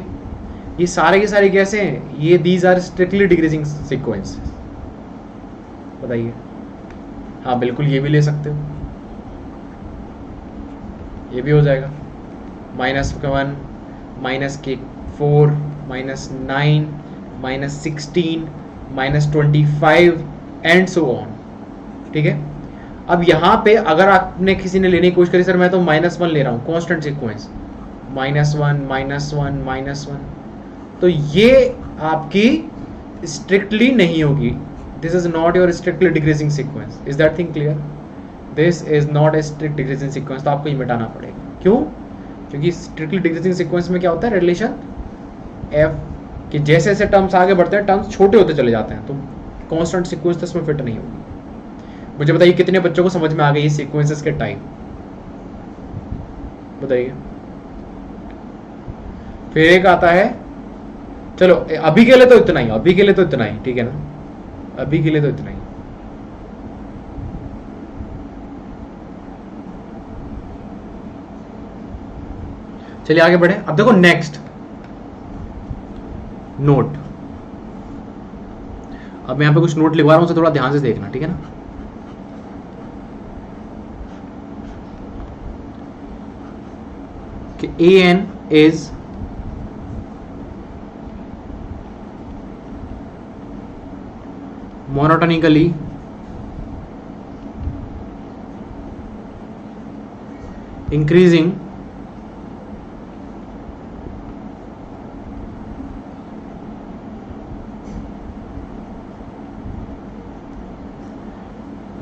ये सारे के सारे कैसे हैं? ये these are strictly decreasing sequence. बताइए। हाँ बिल्कुल, ये भी ले सकते हो, ये भी हो जाएगा। -1, -4, -9, -16, -25 एंड सो ऑन। ठीक है, अब यहाँ पे अगर आपने किसी ने लेने की कोशिश करी, सर मैं तो -1 ले रहा हूँ, कांस्टेंट सीक्वेंस, -1, -1, तो ये आपकी स्ट्रिक्टली नहीं होगी। This is not your strictly decreasing sequence. Is that thing clear? This is not a strict decreasing sequence. तो आपको ये मिटाना पड़ेगा। क्यों? क्योंकि स्ट्रिक्टली डिक्रीजिंग सीक्वेंस में क्या होता है? रिलेशन f कि जैसे जैसे टर्म्स आगे बढ़ते हैं टर्म्स छोटे होते चले जाते हैं, तो कांस्टेंट सीक्वेंस तो इसमें फिट नहीं होगी। मुझे बताइए कितने बच्चों को समझ में आ गई ये सीक्वेंसेस के टाइप? बताइए। फिर एक आता है, चलो अभी के लिए तो इतना ही, ठीक है ना? अभी के लिए तो इतना ही। चलिए आगे बढ़े। अब देखो नेक्स्ट नोट। अब मैं यहां पे कुछ नोट लिखवा रहा हूं, उसे थोड़ा ध्यान से देखना, ठीक है ना? कि an is monotonically increasing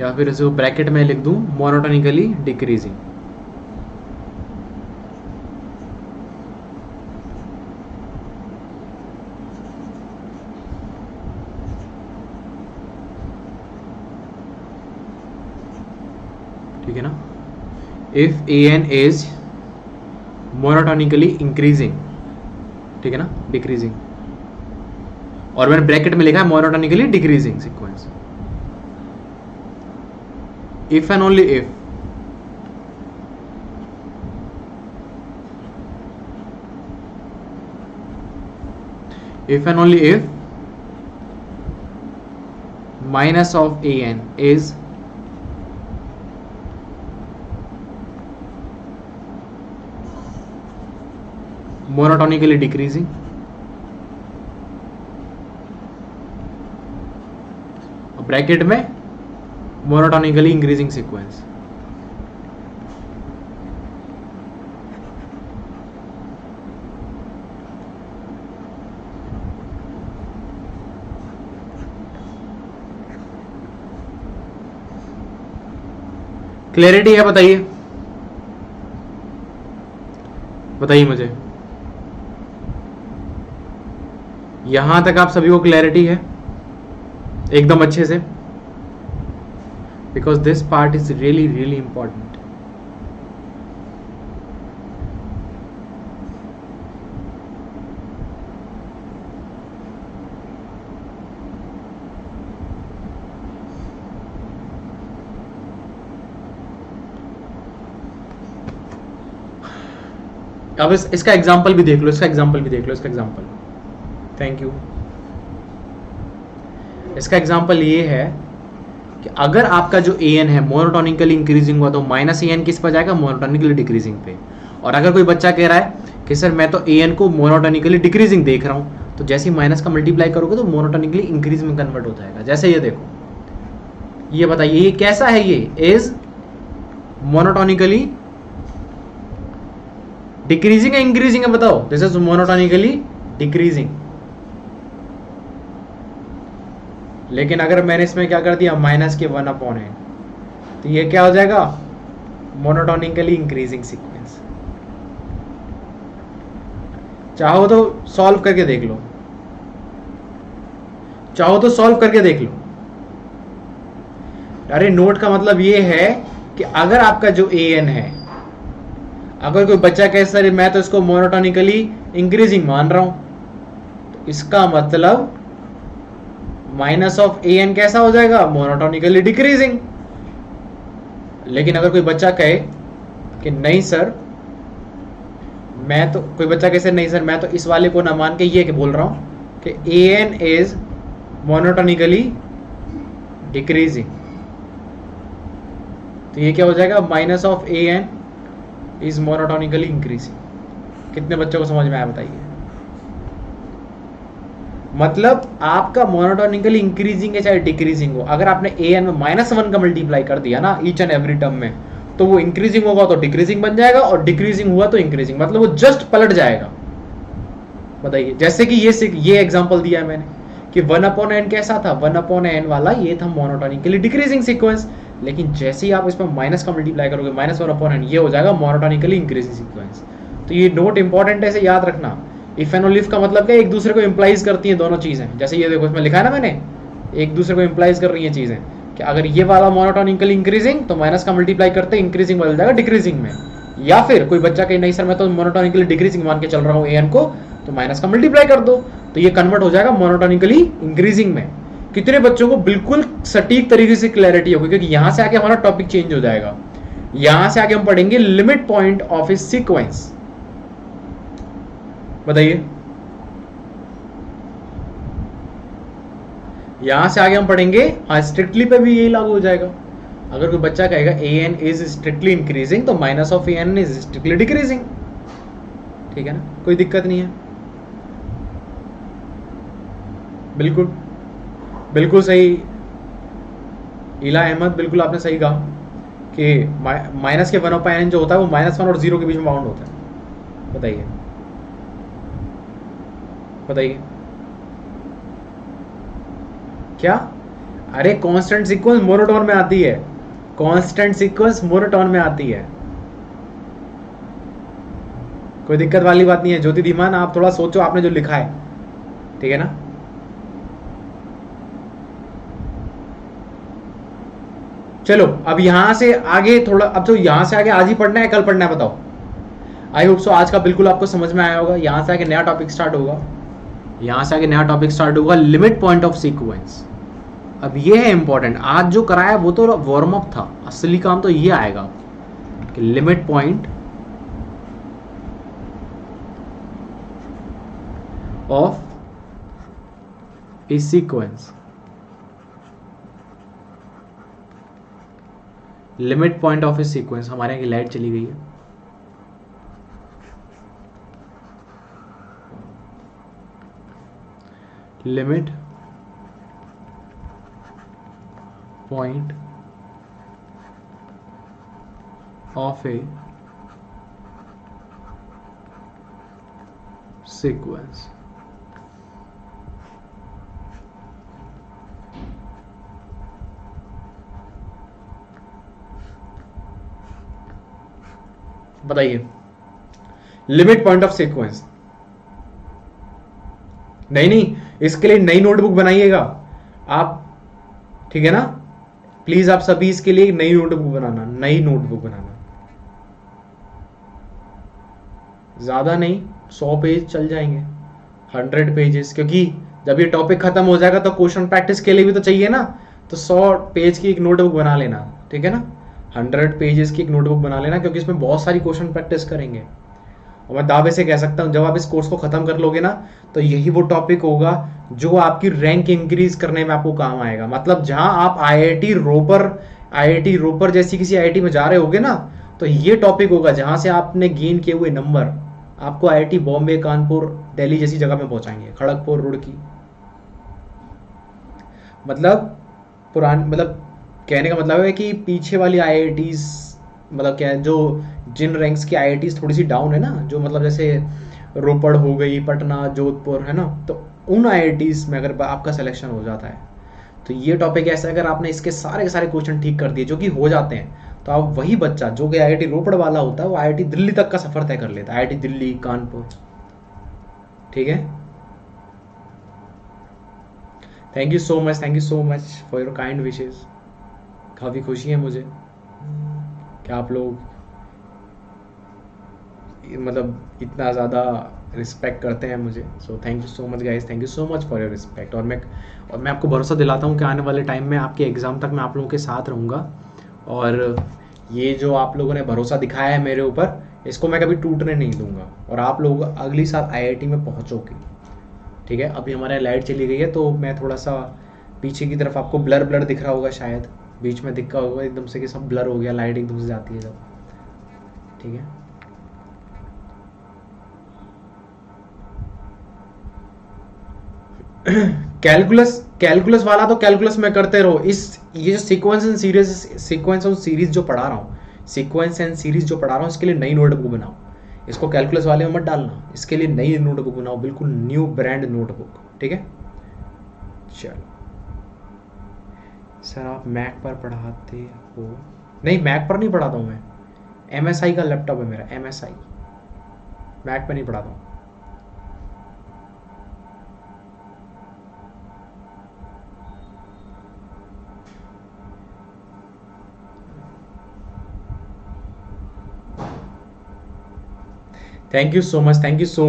या फिर इसे ब्रैकेट में लिख दूं मोनोटोनिकली डिक्रीजिंग। ठीक है ना? If an is monotonically increasing, ठीक है ना, डिक्रीजिंग, और मैंने ब्रैकेट में लिखा है monotonically decreasing sequence. if and only if if and only if minus of an is monotonically decreasing, bracket में monotonically increasing sequence. क्लैरिटी है? बताइए बताइए मुझे, यहां तक आप सभी को क्लैरिटी है एकदम अच्छे से? Because this part is really really important. अब इसका एग्जाम्पल भी देख लो, इसका एग्जाम्पल भी देख लो, इसका एग्जाम्पल. Thank you. इसका एग्जाम्पल ये है कि अगर आपका जो an है मोनोटोनिकली इंक्रीजिंग हुआ तो माइनस an किस पर जाएगा? मोनोटोनिकली डिक्रीजिंग पे. और अगर कोई बच्चा कह रहा है कि सर मैं तो an को मोनोटोनिकली डिक्रीजिंग देख रहा हूं, तो जैसे ही माइनस का मल्टीप्लाई करोगे तो मोनोटोनिकली इंक्रीज में कन्वर्ट हो जाएगा. जैसे ये देखो, ये बताइए ये कैसा है? ये इज मोनोटोनिकली डिक्रीजिंग है इंक्रीजिंग है? बताओ. This is monotonically decreasing. लेकिन अगर मैंने इसमें क्या कर दिया? माइनस के 1/n, तो ये क्या हो जाएगा? Monotonically increasing sequence. चाहो तो सॉल्व करके देख लो, चाहो तो सॉल्व करके देख लो. अरे नोट का मतलब ये है कि अगर आपका जो an है, अगर कोई बच्चा कहे सर मैं तो इसको मोनोटोनिकली इंक्रीजिंग मान रहा हूं, तो इसका मतलब माइनस ऑफ an कैसा हो जाएगा? Monotonically decreasing. लेकिन अगर कोई बच्चा कहे कि नहीं सर मैं तो, कोई बच्चा कहे सर नहीं सर मैं तो इस वाले को ना मान के ये बोल रहा हूं कि an इज मोनोटोनिकली डिक्रीजिंग, तो ये क्या हो जाएगा? Minus of an is monotonically increasing. कितने बच्चों को समझ में आया बताइए? मतलब आपका मोनोटोनिकली इंक्रीजिंग है चाहे डिक्रीजिंग हो, अगर आपने an में -1 का मल्टीप्लाई कर दिया ना ईच एंड एवरी टर्म में, तो वो इंक्रीजिंग होगा तो डिक्रीजिंग बन जाएगा, और डिक्रीजिंग हुआ तो इंक्रीजिंग, मतलब वो जस्ट पलट जाएगा. बताइए, जैसे कि ये एग्जांपल दिया है मैंने कि 1/n कैसा था? 1/n वाला ये था मोनोटोनिकली डिक्रीजिंग सीक्वेंस. लेकिन जैसे ही आप इसमें माइनस का मल्टीप्लाई करोगे, -1/n, ये हो जाएगा मोनोटोनिकली इंक्रीजिंग सीक्वेंस. तो ये नोट इंपॉर्टेंट है, इसे याद रखना. इफ एंड ओनली इफ का मतलब क्या? एक दूसरे को इंप्लाइज करती हैं दोनों चीजें. जैसे ये देखो इसमें लिखा है ना मैंने, एक दूसरे को इंप्लाइज कर रही हैं चीजें कि अगर ये वाला मोनोटोनिकली इंक्रीजिंग तो माइनस का मल्टीप्लाई करते इंक्रीजिंग बदल जाएगा डिक्रीजिंग में. या फिर कोई बच्चा कहे नहीं सर मैं तो मोनोटोनिकली डिक्रीजिंग मान के चल रहा हूँ an को, तो माइनस का मल्टीप्लाई कर दो तो ये कन्वर्ट हो जाएगा मोनोटोनिकली इंक्रीजिंग में. कितने बच्चों को बिल्कुल सटीक तरीके से क्लैरिटी होगी? क्योंकि यहां से आके हमारा टॉपिक चेंज हो जाएगा. यहां से आगे हम पढ़ेंगे limit point of A sequence. बताइए, यहां से आगे हम पढ़ेंगे. हाँ, स्ट्रिक्टली पे भी यही लागू हो जाएगा. अगर कोई बच्चा कहेगा an इज स्ट्रिक्टली इंक्रीजिंग, तो minus of an is strictly decreasing. ठीक है ना, कोई दिक्कत नहीं है. बिल्कुल बिल्कुल सही इला अहमद, बिल्कुल आपने सही कहा कि माइनस के 1/n जो होता है वो -1 और 0 के बीच में बाउंड होता है. बताइए बताइए क्या? अरे कांस्टेंट सीक्वेंस मोनोटोन में आती है, कांस्टेंट सीक्वेंस मोनोटोन में आती है, कोई दिक्कत वाली बात नहीं है. ज्योति धीमान, आप थोड़ा सोचो आपने जो लिखा है, ठीक है ना. चलो अब यहां से आगे थोड़ा, अब तो यहां से आगे आज ही पढ़ना है कल पढ़ना है? बताओ. आई होप सो आज का बिल्कुल आपको समझ में आया होगा. यहां से आगे नया टॉपिक स्टार्ट होगा, यहां से आगे नया टॉपिक स्टार्ट होगा, लिमिट पॉइंट ऑफ सीक्वेंस. अब ये है इंपॉर्टेंट. आज जो कराया वो तो वार्म अप था, असली काम तो ये आएगा कि limit point of A sequence, limit point of A sequence, हमारे यहाँ की लाइट चली गई है, limit point of A sequence. बताइए लिमिट पॉइंट ऑफ सीक्वेंस। नहीं, इसके लिए नई नोटबुक बनाइएगा आप, ठीक है ना, प्लीज आप सभी इसके लिए नई नोटबुक बनाना, ज्यादा नहीं, 100 पेज चल जाएंगे, 100 पेजेस, क्योंकि जब ये टॉपिक खत्म हो जाएगा तो क्वेश्चन प्रैक्टिस के लिए भी तो चाहिए ना, तो 100 पेज की एक नोटबुक बना लेना, ठीक है ना, 100 पेजेस की एक नोटबुक बना लेना, क्योंकि इसमें बहुत सारी क्वेश्चन प्रैक्टिस करेंगे। और मैं दावे से कह सकता हूं जब आप इस कोर्स को खत्म कर लोगे ना, तो यही वो टॉपिक होगा जो आपकी रैंक इंक्रीज करने में आपको काम आएगा। मतलब जहां आप आईआईटी रोपर जैसी किसी आईआईटी में जा रहे होगे ना, तो ये टॉपिक होगा जहां से आपने गेन किए हुए नंबर आपको आईआईटी बॉम्बे, कानपुर, दिल्ली जैसी जगह में पहुंचाएंगे, खड़गपुर, रुड़की। मतलब कहने का मतलब है कि पीछे वाली आईआईटीज, मतलब क्या है, जो जिन रैंक्स की आईआईटीज थोड़ी सी डाउन है ना, जो मतलब जैसे रोपड़ हो गई, पटना, जोधपुर, है ना, तो उन आईआईटीज में अगर आपका सिलेक्शन हो जाता है तो ये टॉपिक ऐसा है, अगर आपने इसके सारे के सारे क्वेश्चन ठीक कर दिए जो कि हो जाते हैं, तो आप वही बच्चा जो कि आईआईटी रोपड़ वाला होता है वो आईआईटी दिल्ली तक का सफर तय कर लेता है, आईआईटी दिल्ली, कानपुर, ठीक है। Thank you so much for your kind wishes. काफ़ी खुशी है मुझे कि आप लोग मतलब इतना ज़्यादा रिस्पेक्ट करते हैं मुझे। So thank you so much guys, thank you so much for your respect. और मैं आपको भरोसा दिलाता हूँ कि आने वाले टाइम में आपके एग्ज़ाम तक मैं आप लोगों के साथ रहूँगा, और ये जो आप लोगों ने भरोसा दिखाया है मेरे ऊपर, इसको मैं कभी टूटने नहीं दूंगा, और आप लोग अगली साल आईआईटी में पहुँचोगे, ठीक है। अभी हमारे लाइट चली गई है तो मैं थोड़ा सा पीछे की तरफ, आपको ब्लर दिख रहा होगा शायद, बीच में दिखा होगा एकदम से कि सब ब्लर हो गया, लाइट एकदम से जाती है जब, ठीक है। कैलकुलस वाला तो कैलकुलस में करते रहो। ये जो सीक्वेंस एंड सीरीज जो पढ़ा रहा हूँ, इसके लिए नई नोटबुक बनाओ, इसको कैलकुलस वाले में मत डालना, इसके लिए नई नोटबुक बनाओ, बिल्कुल न्यू ब्रांड नोटबुक, ठीक है। चलो सर आप मैक पर पढ़ाते हो? नहीं, मैक पर नहीं पढ़ाता हूँ मैं, MSI का लैपटॉप है मेरा, MSI, मैक पर नहीं पढ़ाता हूँ। Thank you so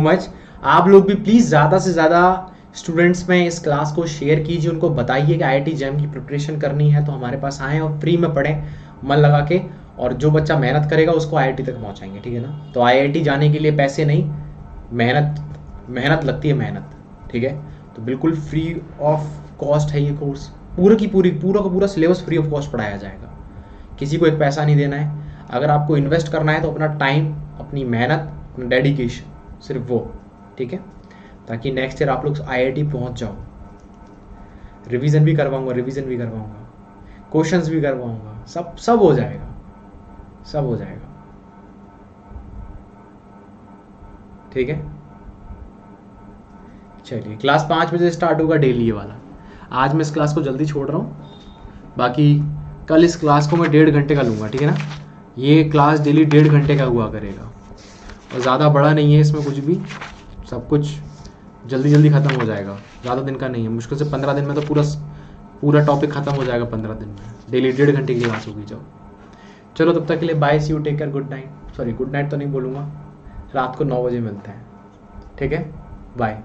much. आप लोग भी प्लीज़ ज़्यादा से ज़्यादा स्टूडेंट्स में इस क्लास को शेयर कीजिए, उनको बताइए कि आईआईटी जैम की प्रिपरेशन करनी है तो हमारे पास आएँ और फ्री में पढ़ें मन लगा के, और जो बच्चा मेहनत करेगा उसको आईआईटी तक पहुंचाएंगे, ठीक है ना। तो आईआईटी जाने के लिए पैसे नहीं, मेहनत लगती है, मेहनत, ठीक है। तो बिल्कुल फ्री ऑफ कॉस्ट है ये कोर्स, पूरा का पूरा सिलेबस फ्री ऑफ कॉस्ट पढ़ाया जाएगा, किसी को एक पैसा नहीं देना है। अगर आपको इन्वेस्ट करना है तो अपना टाइम, अपनी मेहनत, अपना डेडिकेशन, सिर्फ वो, ठीक है, ताकि नेक्स्ट ईयर आप लोग आईआईटी पहुंच जाओ। रिवीजन भी करवाऊंगा, क्वेश्चंस भी करवाऊंगा, सब हो जाएगा, सब हो जाएगा, ठीक है। चलिए क्लास 5 बजे स्टार्ट होगा डेली ये वाला। आज मैं इस क्लास को जल्दी छोड़ रहा हूँ, बाकी कल इस क्लास को मैं 1.5 घंटे का लूँगा, ठीक है ना। ये क्लास डेली 1.5 घंटे का हुआ करेगा, और ज़्यादा बड़ा नहीं है इसमें कुछ भी, सब कुछ जल्दी ख़त्म हो जाएगा, ज़्यादा दिन का नहीं है, मुश्किल से 15 दिन में तो पूरा टॉपिक ख़त्म हो जाएगा 15 दिन में। डेली 1.5 घंटे की क्लास होगी जब। चलो तब तक के लिए bye, see you, take care, good night. Sorry good night तो नहीं बोलूँगा, रात को 9 बजे मिलते हैं, ठीक है, बाय।